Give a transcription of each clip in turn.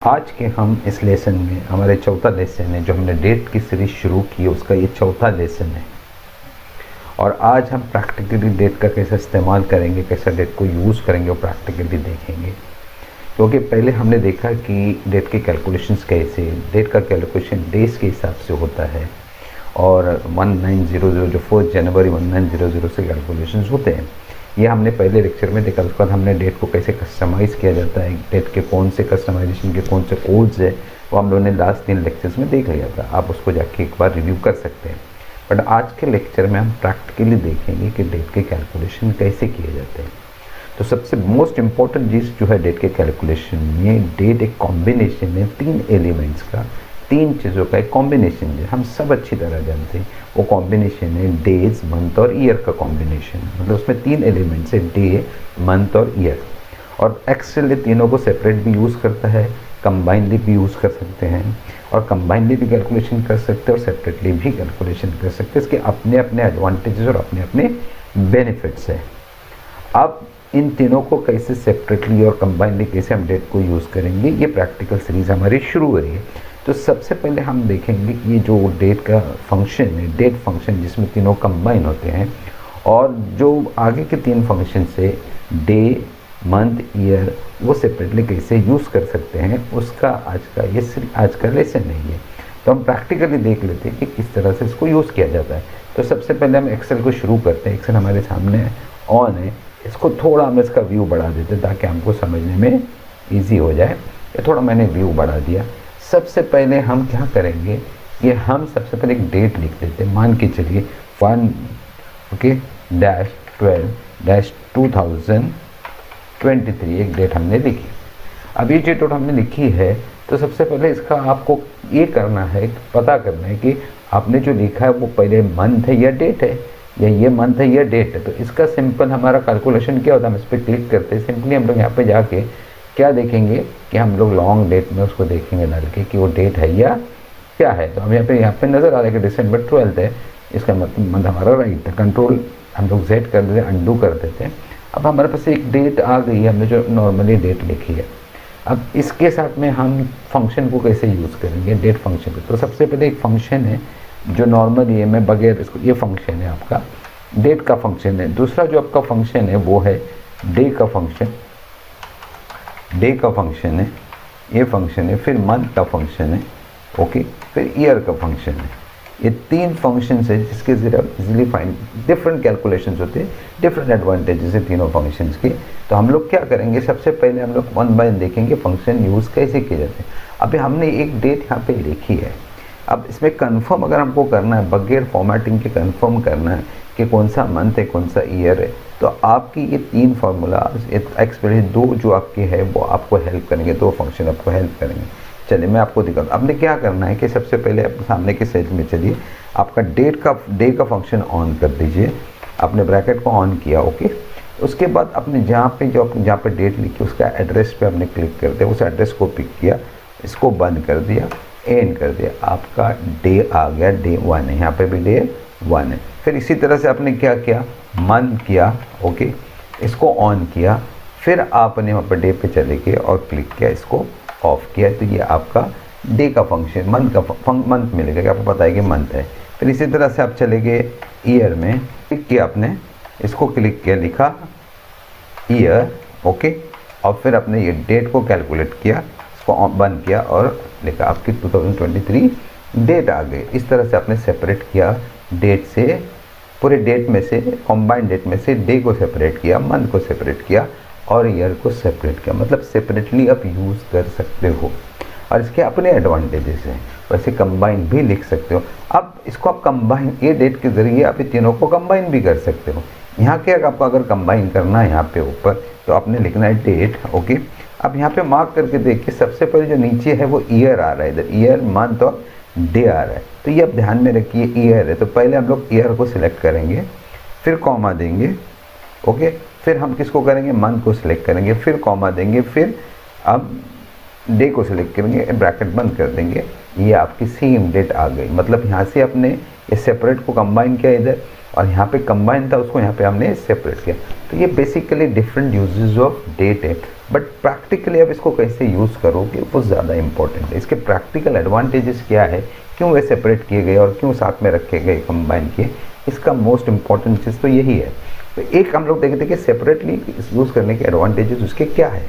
आज के हम इस लेसन में हमारे चौथा लेसन है, जो हमने डेट की सीरीज शुरू की है उसका ये चौथा लेसन है। और आज हम प्रैक्टिकली डेट का कैसे इस्तेमाल करेंगे, कैसे डेट को यूज़ करेंगे वो प्रैक्टिकली देखेंगे। क्योंकि पहले हमने देखा कि डेट के कैलकुलेशंस कैसे, डेट का कैलकुलेशन डेज के हिसाब से होता है और 1900 जो 4 जनवरी 1900 से कैलकुलेशंस होते हैं, ये हमने पहले लेक्चर में देखा। उसके बाद हमने डेट को कैसे कस्टमाइज़ किया जाता है, डेट के कौन से कस्टमाइजेशन के कौन से कोड्स है, वो हम लोगों ने लास्ट 3 लेक्चर्स में देख लिया था। आप उसको जाके एक बार रिव्यू कर सकते हैं। बट आज के लेक्चर में हम प्रैक्टिकली देखेंगे कि डेट के कैलकुलेशन कैसे किए जाते हैं। तो सबसे मोस्ट इम्पॉर्टेंट चीज़ जो है डेट के कैलकुलेशन में, डेट एक कॉम्बिनेशन है 3 एलिमेंट्स का, 3 चीज़ों का एक कॉम्बिनेशन है। हम सब अच्छी तरह जानते हैं वो कॉम्बिनेशन है डेज, मंथ और ईयर का कॉम्बिनेशन। मतलब उसमें 3 एलिमेंट्स है, डे, मंथ और ईयर। और एक्सेल ये तीनों को सेपरेट भी यूज़ करता है, कंबाइनली भी यूज़ कर सकते हैं, और कंबाइनली भी कैलकुलेशन कर सकते हैं और सेपरेटली भी कैलकुलेशन कर सकते हैं। इसके अपने अपने एडवांटेजेस और अपने अपने बेनिफिट्स हैं। अब इन तीनों को कैसे सेपरेटली और कंबाइनली कैसे हम डेट को यूज़ करेंगे, ये प्रैक्टिकल सीरीज़ हमारी शुरू हो रही है। तो सबसे पहले हम देखेंगे कि ये जो डेट का फंक्शन है, डेट फंक्शन जिसमें तीनों कंबाइन होते हैं, और जो आगे के 3 फंक्शन से डे, मंथ, ईयर, वो सेपरेटली कैसे यूज़ कर सकते हैं, उसका आज का लेसन नहीं है। तो हम प्रैक्टिकली देख लेते हैं कि किस तरह से इसको यूज़ किया जाता है। तो सबसे पहले हम एक्सेल को शुरू करते हैं। एक्सेल हमारे सामने ऑन है, इसको थोड़ा हम इसका व्यू बढ़ा देते हैं ताकि हमको समझने में ईजी हो जाए। ये थोड़ा मैंने व्यू बढ़ा दिया। सबसे पहले हम क्या करेंगे कि हम सबसे पहले एक डेट लिख देते हैं। मान के चलिए 1-12-2023 एक डेट हमने लिखी। अब ये डेट हमने लिखी है, तो सबसे पहले इसका आपको ये करना है, पता करना है कि आपने जो लिखा है वो पहले मंथ है या डेट है, या ये मंथ है या डेट है। तो इसका सिंपल हमारा कैलकुलेशन क्या होता है, हम इस पर क्लिक करते हैं। सिंपली हम लोग यहाँ पे जाके क्या देखेंगे कि हम लोग लॉन्ग डेट में उसको देखेंगे डाल के कि वो डेट है या क्या है। तो हम यहाँ पे नज़र आ रहा है कि दिसंबर 12 है, इसका मतलब हमारा राइट है। कंट्रोल हम लोग Z कर देते, अंडू कर देते हैं। अब हमारे पास एक डेट आ गई है, हमने जो नॉर्मली डेट लिखी है। अब इसके साथ में हम फंक्शन को कैसे यूज़ करेंगे, डेट फंक्शन को। तो सबसे पहले एक फंक्शन है जो नॉर्मल ये में बगैर इसको, ये फंक्शन है आपका डेट का फंक्शन है। दूसरा जो आपका फंक्शन है वो है डे का फंक्शन, डे का फंक्शन है, ये फंक्शन है। फिर मंथ का फंक्शन है, ओके। फिर ईयर का फंक्शन है। ये 3 फंक्शंस है जिसके ज़रिए आप इजीली फाइंड, डिफरेंट कैलकुलेशंस होते हैं, डिफरेंट एडवांटेजेस है तीनों फंक्शंस के। तो हम लोग क्या करेंगे, सबसे पहले हम लोग 1 बाय 1 देखेंगे फंक्शन यूज़ कैसे किए जाते हैं। अभी हमने एक डेट यहाँ पे लिखी है। अब इसमें कंफर्म अगर हमको करना है, बगैर फॉर्मेटिंग के कंफर्म करना है कि कौन सा मंथ है कौन सा ईयर है, तो आपकी ये 3 फार्मूलाज, एक्सप्रेशन 2 जो आपके है वो आपको हेल्प करेंगे, 2 फंक्शन आपको हेल्प करेंगे। चलिए मैं आपको दिखाऊँ। आपने क्या करना है कि सबसे पहले आप सामने के सेल में चलिए, आपका डे का फंक्शन ऑन कर दीजिए। आपने ब्रैकेट को ऑन किया, ओके। उसके बाद अपने जहाँ पे डेट लिखी उसका एड्रेस पे आपने क्लिक कर दिया, उस एड्रेस को पिक किया, इसको बंद कर दिया, एंड कर दिया। आपका डे आ गया, डे 1 है, यहाँ पे भी डे 1 है। फिर इसी तरह से आपने क्या किया, मंथ किया, ओके, इसको ऑन किया। फिर आपने वहाँ पर डे पे चले गए और क्लिक किया, इसको ऑफ किया। तो ये आपका डे का फंक्शन, मंथ मिलेगा कि आपको पता है कि मंथ है। फिर इसी तरह से आप चले गए ईयर में, क्लिक किया आपने, इसको क्लिक किया, लिखा ईयर, ओके। और फिर आपने ये डेट को कैलकुलेट किया, इसको बंद किया और लिखा आपकी 2023 डेट आ गई। इस तरह से आपने सेपरेट किया डेट से, पूरे डेट में से, कॉम्बाइंड डेट में से डे को सेपरेट किया, मंथ को सेपरेट किया और ईयर को सेपरेट किया। मतलब सेपरेटली आप यूज़ कर सकते हो और इसके अपने एडवांटेजेस हैं। वैसे कंबाइन भी लिख सकते हो। अब इसको आप कंबाइन, ये डेट के ज़रिए आप ये तीनों को कंबाइन भी कर सकते हो। यहाँ के आपको अगर कंबाइन करना है यहाँ पे ऊपर, तो आपने लिखना है डेट, ओके। अब यहाँ पे मार्क करके देखिए, सबसे पहले जो नीचे है वो ईयर आ रहा है, इधर ईयर, मंथ और डे आ रहा है। तो ये आप ध्यान में रखिए, ईयर है तो पहले हम लोग ईयर को सिलेक्ट करेंगे, फिर कॉमा देंगे, ओके। फिर हम किसको करेंगे, मंथ को सिलेक्ट करेंगे, फिर कॉमा देंगे, फिर अब डे को सिलेक्ट करेंगे, ब्रैकेट बंद कर देंगे, ये आपकी सेम डेट आ गई, मतलब यहाँ से अपने ये सेपरेट को कंबाइन किया इधर, और यहाँ पे कंबाइन था उसको यहाँ पे हमने सेपरेट किया। तो ये basically different uses of date है, बट प्रैक्टिकली अब इसको कैसे यूज़ करोगे वो ज़्यादा इंपॉर्टेंट है। इसके प्रैक्टिकल एडवांटेजेस क्या है, क्यों वे सेपरेट किए गए और क्यों साथ में रखे गए, कंबाइन किए, इसका मोस्ट इंपॉर्टेंट चीज़ तो यही है। तो एक हम लोग देखते हैं कि सेपरेटली यूज़ करने के एडवांटेजेस उसके क्या है,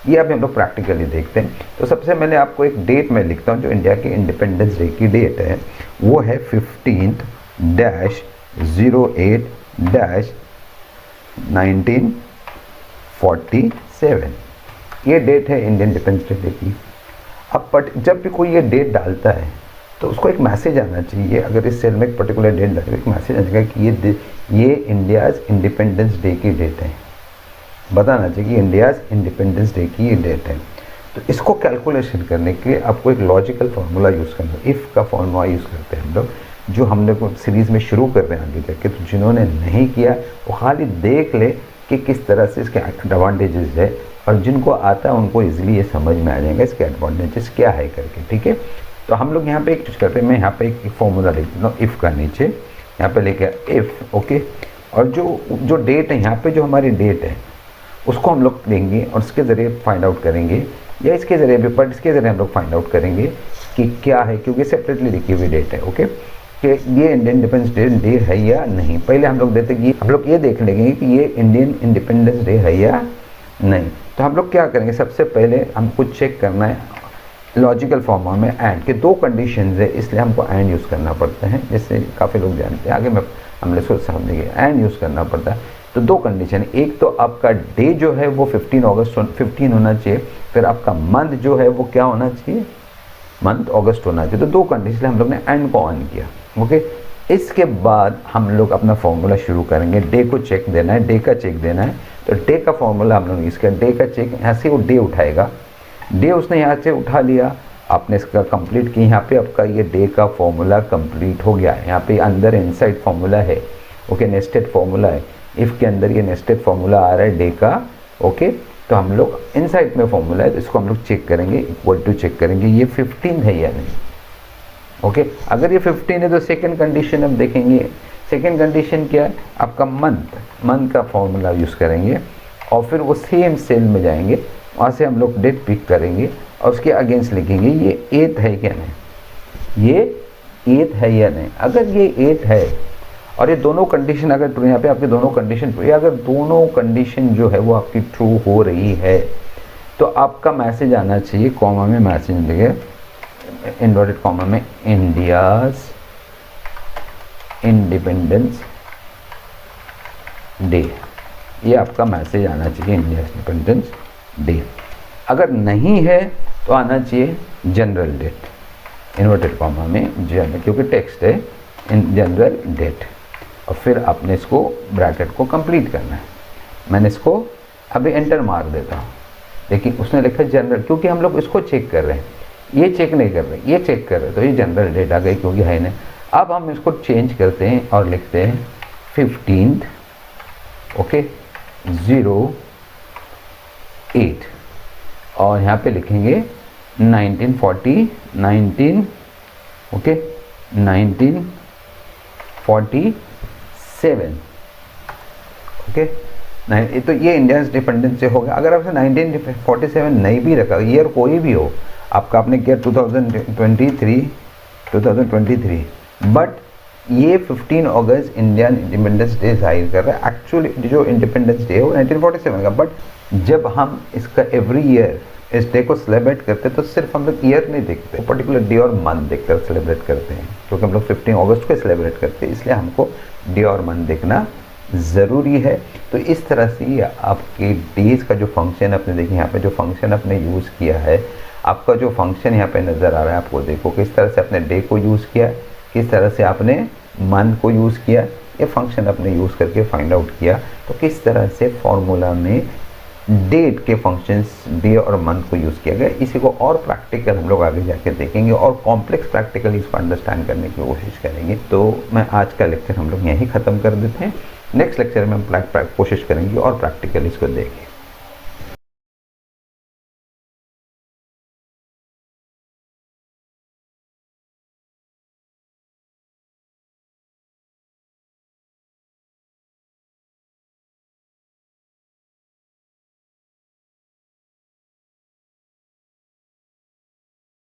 ये अभी हम लोग प्रैक्टिकली देखते हैं। तो सबसे पहले आपको एक डेट मैं लिखता हूँ जो इंडिया के इंडिपेंडेंस डे की डेट है, वो है 15-08-1947। ये डेट है इंडियन इंडिपेंडेंस डे की। अब जब भी कोई ये डेट डालता है तो उसको एक मैसेज आना चाहिए, अगर इस सेल में एक पर्टिकुलर डेट डालेगा एक मैसेज आएगा कि ये इंडियाज़ इंडिपेंडेंस डे की डेट है, बताना चाहिए कि इंडियाज़ इंडिपेंडेंस डे की ये डेट है। तो इसको कैलकुलेशन करने के लिए आपको एक लॉजिकल फार्मूला यूज़ करना है, इफ़ का फार्मूला यूज़ करते हैं हम लोग, जो हमने सीरीज़ में शुरू कर रहे हैं आगे जाके। तो जिन्होंने नहीं किया वो खाली देख ले कि किस तरह से इसके एडवांटेजेस है, और जिनको आता है उनको ईजिली ये समझ में आ जाएगा इसके एडवांटेजेस क्या है करके, ठीक है। तो हम लोग यहाँ पे एक चीज़ करते हैं, मैं यहाँ पे एक फार्मूला लिख देता हूँ इफ़ का, नीचे यहाँ पे लेके इफ़, ओके। और जो डेट है यहाँ पे, जो हमारी डेट है उसको हम लोग लेंगे और इसके ज़रिए फाइंड आउट करेंगे, या इसके ज़रिए भी, बट इसके ज़रिए हम लोग फाइंड आउट करेंगे कि क्या है, क्योंकि सेपरेटली लिखी हुई डेट है, ओके, कि ये इंडियन इंडिपेंडेंस डे है या नहीं। पहले हम लोग हम लोग ये देख लेंगे कि ये इंडियन इंडिपेंडेंस डे है या नहीं। तो हम लोग क्या करेंगे, सबसे पहले हमको चेक करना है लॉजिकल फॉर्म में एंड के दो कंडीशंस है, इसलिए हमको एंड यूज़ करना पड़ता है, जैसे काफ़ी लोग जानते हैं, आगे मैं हम लोग सोच समझेंगे एंड यूज़ करना पड़ता है। तो दो कंडीशन, एक तो आपका डे जो है वो 15 अगस्त 15 होना चाहिए, फिर आपका मंथ जो है वो क्या होना चाहिए, मंथ अगस्त होना चाहिए। तो दो कंडीशन हम लोग ने एंड को ऑन किया, ओके। इसके बाद हम लोग अपना फॉर्मूला शुरू करेंगे, डे को चेक देना है, डे का चेक देना है। तो डे का फॉर्मूला हम लोग इसका, डे का चेक यहाँ से वो डे उठाएगा, डे उसने यहाँ से उठा लिया, आपने इसका कंप्लीट किया, यहाँ पे आपका ये डे का फॉर्मूला कंप्लीट हो गया। यहाँ पे अंदर इनसाइड फॉर्मूला है, ओके, नेस्टेड फॉर्मूला है, इफ़ के अंदर ये नेस्टेड फॉर्मूला आ रहा है डे का, ओके। तो हम लोग इनसाइड में फॉर्मूला है, तो इसको हम लोग चेक करेंगे, इक्वल टू चेक करेंगे ये 15 है या नहीं, ओके। अगर ये 15 है तो सेकेंड कंडीशन हम देखेंगे। सेकेंड कंडीशन क्या है, आपका मंथ का फॉर्मूला यूज़ करेंगे, और फिर वो सेम सेल में जाएंगे, वहाँ से हम लोग डेट पिक करेंगे और उसके अगेंस्ट लिखेंगे ये 8 है क्या नहीं, ये 8 है या नहीं। अगर ये 8 है और ये दोनों कंडीशन अगर ट्रू, यहाँ पे आपके दोनों कंडीशन ट्रू, अगर दोनों कंडीशन जो है वो आपकी ट्रू हो रही है तो आपका मैसेज आना चाहिए, कॉमा में मैसेज देंगे, इनवर्टेड कॉमा में, इंडियाज इंडिपेंडेंस डे, ये आपका मैसेज आना चाहिए, इंडिया इंडिपेंडेंस डे। अगर नहीं है तो आना चाहिए जनरल डेट, इन्वर्टेड कॉमा में जनरल, क्योंकि टेक्स्ट है इन जनरल डेट, और फिर आपने इसको ब्रैकेट को कंप्लीट करना है। मैंने इसको अभी एंटर मार देता हूँ, लेकिन उसने लिखा जनरल, क्योंकि हम लोग इसको चेक कर रहे हैं, ये चेक नहीं कर रहे, ये चेक कर रहे, तो ये जनरल डेट आ गई क्योंकि है नहीं। अब हम इसको चेंज करते हैं और लिखते हैं 15th, ओके, 08, और यहाँ पे लिखेंगे 1947, ओके, 1947, ओके। तो ये इंडियन इंडिपेंडेंस से हो गया। अगर आपसे 1947 नहीं भी रखा, ईयर कोई भी हो, आपका आपने किया 2023, बट ये 15 अगस्त इंडियन इंडिपेंडेंस डे जाहिर कर रहा है। एक्चुअली जो इंडिपेंडेंस डे है वो 1947 का, बट जब हम इसका एवरी ईयर इस डे को सेलिब्रेट करते हैं तो सिर्फ हम लोग ईयर नहीं देखते, पर्टिकुलर डे और मंथ देखकर सेलिब्रेट करते हैं, क्योंकि हम लोग 15 अगस्त को सेलिब्रेट करते हैं, इसलिए हमको डे और मंथ देखना ज़रूरी है। तो इस तरह से ये आपके डेज का जो फंक्शन आपने देखिए, यहाँ पे जो फंक्शन आपने यूज़ किया है, आपका जो फंक्शन यहाँ पे नज़र आ रहा है, आपको देखो किस तरह से आपने डे को यूज़ किया, किस तरह से आपने मंथ को यूज़ किया, ये फंक्शन आपने यूज़ करके फाइंड आउट किया। तो किस तरह से फॉर्मूला में डेट के फंक्शंस डे और मंथ को यूज़ किया गया, इसी को और प्रैक्टिकल हम लोग आगे जाके देखेंगे और कॉम्प्लेक्स प्रैक्टिकल इसको अंडरस्टैंड करने की कोशिश करेंगे। तो मैं आज का लेक्चर हम लोग यहीं ख़त्म कर देते हैं। नेक्स्ट लेक्चर में हम कोशिश करेंगे और प्रैक्टिकल इसको देखें।